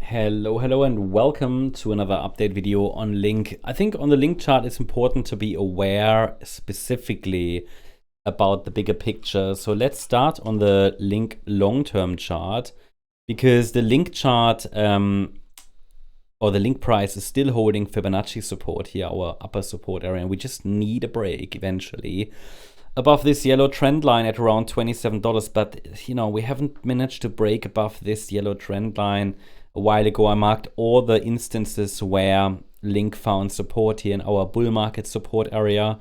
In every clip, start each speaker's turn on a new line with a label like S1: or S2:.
S1: Hello, and welcome to another update video on Link. I think on the Link chart, it's important to be aware specifically about the bigger picture. So let's start on the Link long-term chart, because the Link chart or the Link price is still holding Fibonacci support here, our upper support area, and we just need a break eventually above this yellow trend line at around $27. But we haven't managed to break above this yellow trend line. A while ago, I marked all the instances where Link found support here in our bull market support area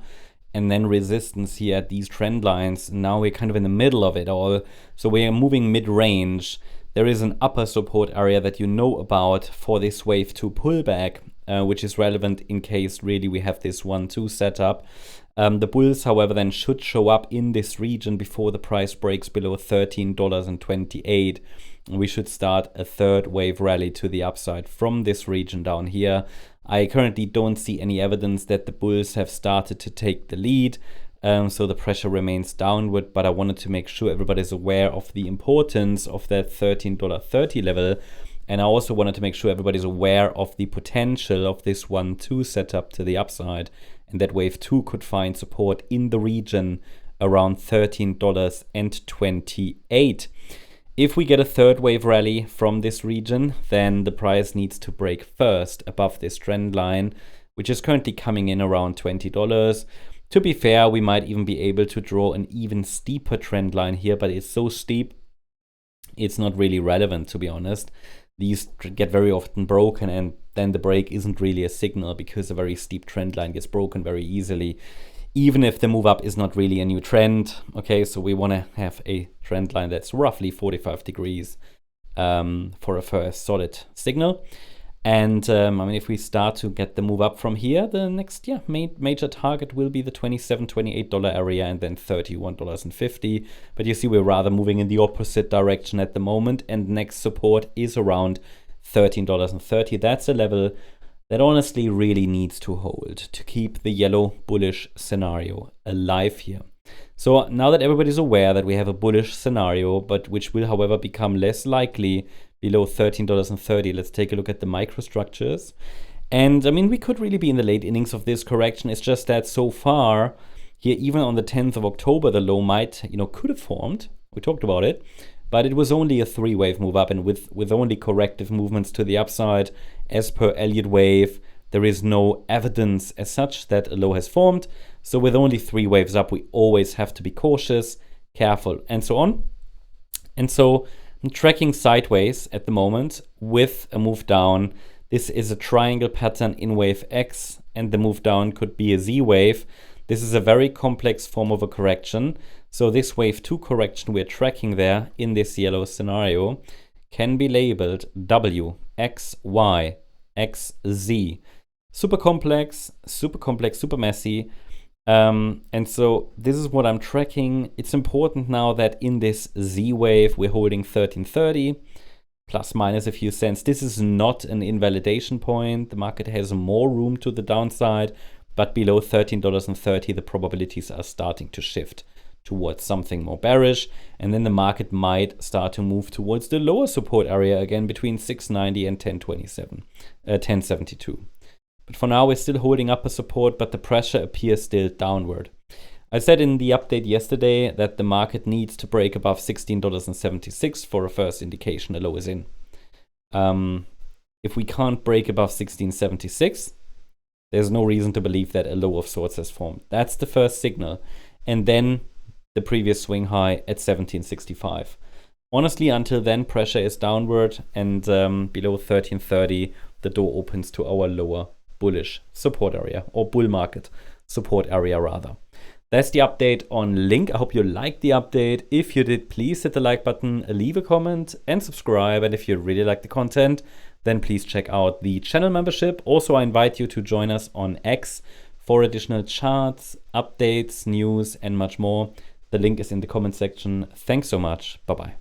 S1: and then resistance here at these trend lines. Now we're kind of in the middle of it all. So we are moving mid-range. There is an upper support area that you know about for this wave 2 pullback, which is relevant in case really we have this 1-2 setup. The bulls, however, then should show up in this region before the price breaks below $13.28. We should start a third wave rally to the upside from this region down here. I currently don't see any evidence that the bulls have started to take the lead, so the pressure remains downward, but I wanted to make sure everybody's aware of the importance of that $13.30 level. And I also wanted to make sure everybody's aware of the potential of this 1-2 setup to the upside, and that wave 2 could find support in the region around $13.28. If we get a third wave rally from this region, then the price needs to break first above this trend line, which is currently coming in around $20. To be fair, we might even be able to draw an even steeper trend line here, but it's so steep, it's not really relevant, to be honest. These get very often broken, and then the break isn't really a signal because a very steep trend line gets broken very easily, even if the move up is not really a new trend. Okay, so we want to have a trend line that's roughly 45 degrees for a first solid signal. And if we start to get the move up from here, the next major target will be the $27-28 area and then $31.50. But you see, we're rather moving in the opposite direction at the moment, and next support is around $13.30. That's a level that honestly really needs to hold to keep the yellow bullish scenario alive here. So now that everybody's aware that we have a bullish scenario, but which will, however, become less likely below $13.30, let's take a look at the microstructures. And we could really be in the late innings of this correction. It's just that so far here, even on the 10th of October, the low could have formed. We talked about it, but it was only a 3-wave move up, and with only corrective movements to the upside, as per Elliott Wave, there is no evidence as such that a low has formed. So with only 3 waves up, we always have to be cautious, careful, and so on. And so I'm tracking sideways at the moment with a move down. This is a triangle pattern in wave X, and the move down could be a Z wave. This is a very complex form of a correction. So this wave 2 correction we're tracking there in this yellow scenario can be labeled W, X, Y, X, Z. Super complex, super messy. And so this is what I'm tracking. It's important now that in this Z wave, we're holding 1330, plus minus a few cents. This is not an invalidation point. The market has more room to the downside, but below $13.30, the probabilities are starting to shift towards something more bearish. And then the market might start to move towards the lower support area again between 690 and 1072. But for now, we're still holding up a support, but the pressure appears still downward. I said in the update yesterday that the market needs to break above $16.76 for a first indication a low is in. If we can't break above $16.76, there's no reason to believe that a low of sorts has formed. That's the first signal. And then the previous swing high at $17.65. Honestly, until then, pressure is downward, and below 1330, the door opens to our lower bullish support area, or bull market support area rather. That's the update on Link. I hope you liked the update. If you did, please hit the like button, leave a comment, and subscribe. And if you really like the content, then please check out the channel membership. Also, I invite you to join us on X for additional charts, updates, news, and much more. The link is in the comment section. Thanks so much. Bye-bye.